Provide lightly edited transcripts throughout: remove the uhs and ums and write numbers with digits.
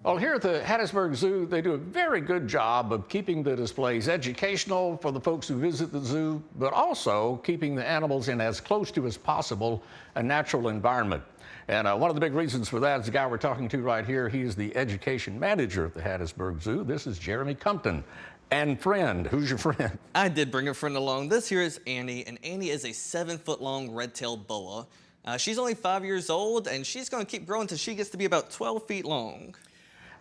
Well, here at the Hattiesburg Zoo, they do a very good job of keeping the displays educational for the folks who visit the zoo, but also keeping the animals in as close to as possible a natural environment. And one of the big reasons for that is the guy we're talking to right here. He is the education manager at the Hattiesburg Zoo. This is Jeremy Compton. And friend, who's your friend? I did bring a friend along. This here is Annie, and Annie is a 7-foot-long red-tailed boa. She's only 5 years old, and she's going to keep growing until she gets to be about 12 feet long.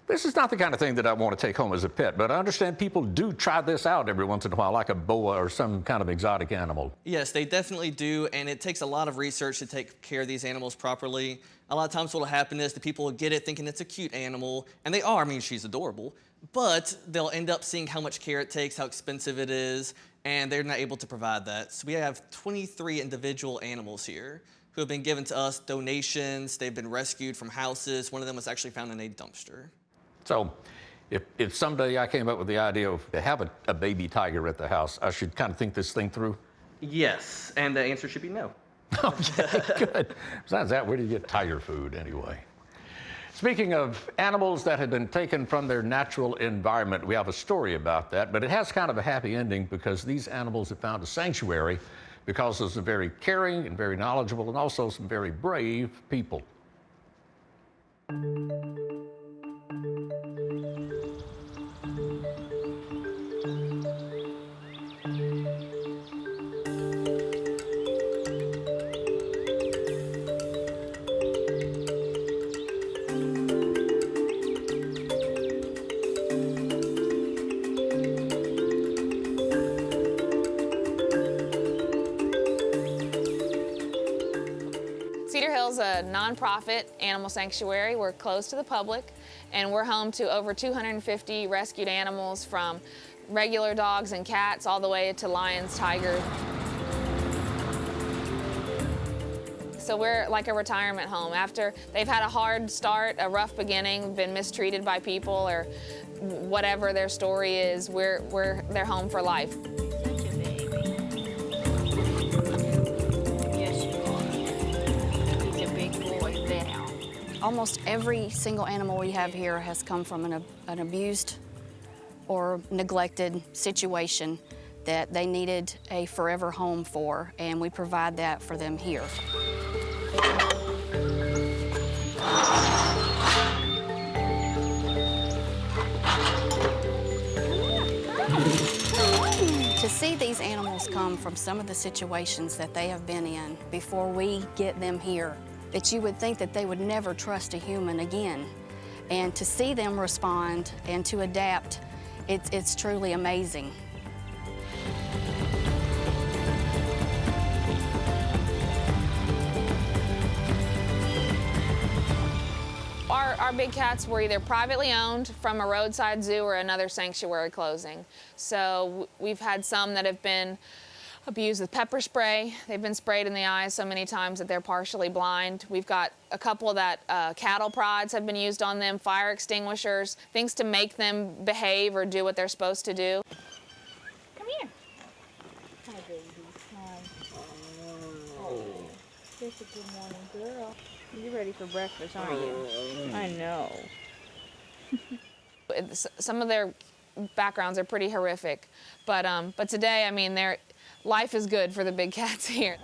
This is not the kind of thing that I want to take home as a pet, but I understand people do try this out every once in a while, like a boa or some kind of exotic animal. Yes, they definitely do, and it takes a lot of research to take care of these animals properly. A lot of times what will happen is the people will get it thinking it's a cute animal, and they are. I mean, she's adorable, but they'll end up seeing how much care it takes, how expensive it is, and they're not able to provide that. So we have 23 individual animals here who have been given to us, donations. They've been rescued from houses. One of them was actually found in a dumpster. So if someday I came up with the idea of to have a baby tiger at the house, I should kind of think this thing through? Yes, and the answer should be no. Okay, good. Besides that, where do you get tiger food anyway? Speaking of animals that have been taken from their natural environment, we have a story about that, but it has kind of a happy ending because these animals have found a sanctuary because of some very caring and very knowledgeable and also some very brave people. Cedarhill's a nonprofit animal sanctuary. We're closed to the public, and we're home to over 250 rescued animals, from regular dogs and cats all the way to lions, tigers. So we're like a retirement home. After they've had a hard start, a rough beginning, been mistreated by people, or whatever their story is, we're their home for life. Almost every single animal we have here has come from an abused or neglected situation that they needed a forever home for, and we provide that for them here. To see these animals come from some of the situations that they have been in before we get them here, that you would think that they would never trust a human again. And to see them respond and to adapt, it's truly amazing. Our big cats were either privately owned from a roadside zoo or another sanctuary closing. So we've had some that have been abused with pepper spray. They've been sprayed in the eyes so many times that they're partially blind. We've got a couple that cattle prods have been used on them, fire extinguishers, things to make them behave or do what they're supposed to do. Come here. Hi, baby. Hi. Oh, it's a good morning, girl. You're ready for breakfast, aren't you? I know. Some of their backgrounds are pretty horrific, but today, I mean, life is good for the big cats here.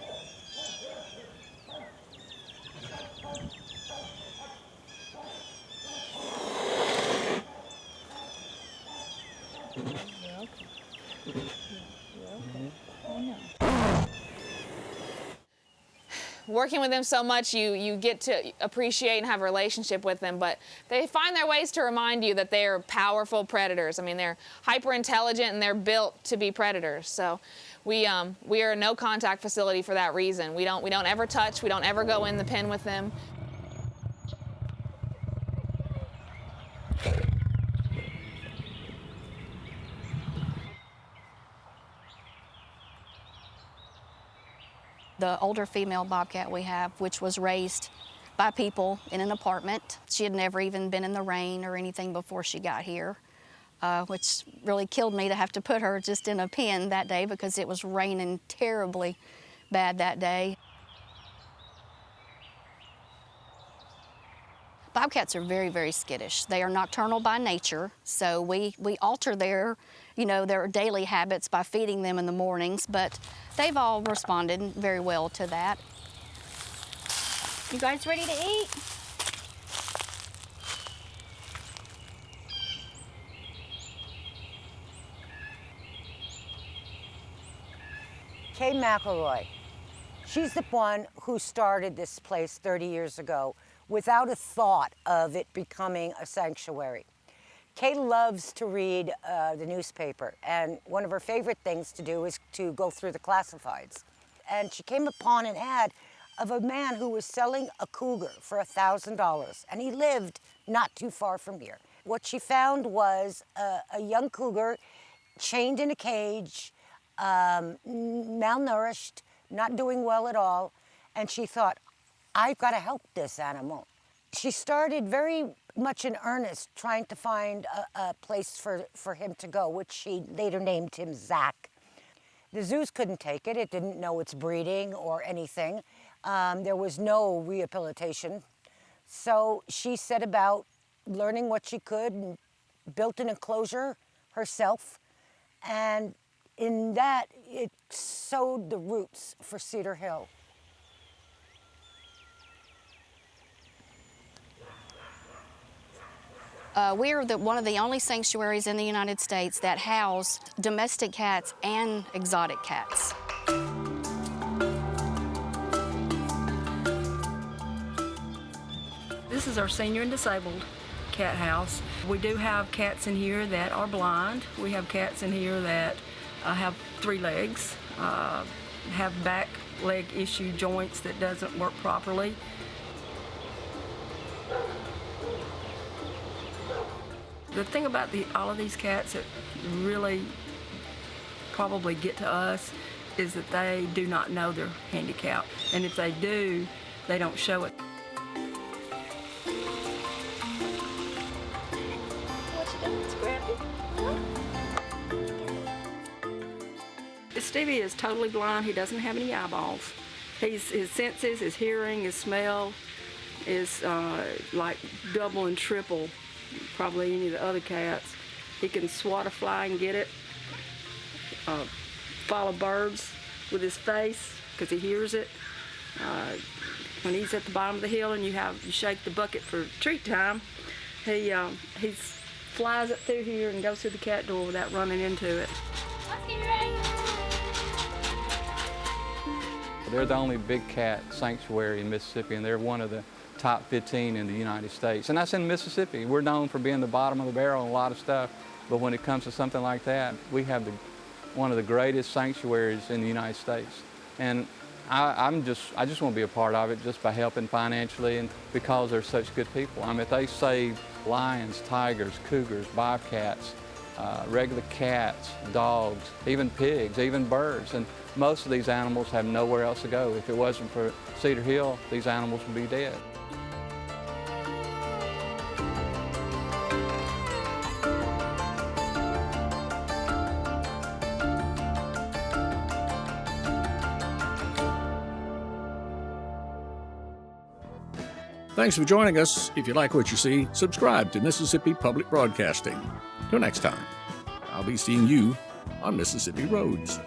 Working with them so much, you get to appreciate and have a relationship with them, but they find their ways to remind you that they are powerful predators. I mean, they're hyper intelligent and they're built to be predators. So we are a no contact facility for that reason. We don't ever touch, we don't ever go in the pen with them. The older female bobcat we have, which was raised by people in an apartment. She had never even been in the rain or anything before she got here, which really killed me to have to put her just in a pen that day because it was raining terribly bad that day. Bobcats are very, very skittish. They are nocturnal by nature, so we alter their, their daily habits by feeding them in the mornings, but they've all responded very well to that. You guys ready to eat? Kay McElroy, she's the one who started this place 30 years ago without a thought of it becoming a sanctuary. Kay loves to read the newspaper, and one of her favorite things to do is to go through the classifieds. And she came upon an ad of a man who was selling a cougar for $1,000, and he lived not too far from here. What she found was a young cougar chained in a cage, malnourished, not doing well at all, and she thought, I've got to help this animal. She started very much in earnest trying to find a place for him to go, which she later named him Zach. The zoos couldn't take it. It didn't know its breeding or anything. There was no rehabilitation. So she set about learning what she could and built an enclosure herself. And in that, it sowed the roots for Cedarhill. We're one of the only sanctuaries in the United States that house domestic cats and exotic cats. This is our senior and disabled cat house. We do have cats in here that are blind. We have cats in here that have 3 legs, have back leg issue joints that doesn't work properly. The thing about all of these cats that really probably get to us is that they do not know they're handicapped. And if they do, they don't show it. Stevie is totally blind. He doesn't have any eyeballs. His senses, his hearing, his smell is like double and triple probably any of the other cats. He can swat a fly and get it, follow birds with his face because he hears it. When he's at the bottom of the hill and you shake the bucket for treat time, he flies up through here and goes through the cat door without running into it. Let's get ready. They're the only big cat sanctuary in Mississippi, and they're one of the top 15 in the United States. And that's in Mississippi. We're known for being the bottom of the barrel in a lot of stuff, but when it comes to something like that, we have one of the greatest sanctuaries in the United States. And I just want to be a part of it just by helping financially and because they're such good people. I mean, if they save lions, tigers, cougars, bobcats, regular cats, dogs, even pigs, even birds. And most of these animals have nowhere else to go. If it wasn't for Cedarhill, these animals would be dead. Thanks for joining us. If you like what you see, subscribe to Mississippi Public Broadcasting. Till next time, I'll be seeing you on Mississippi Roads.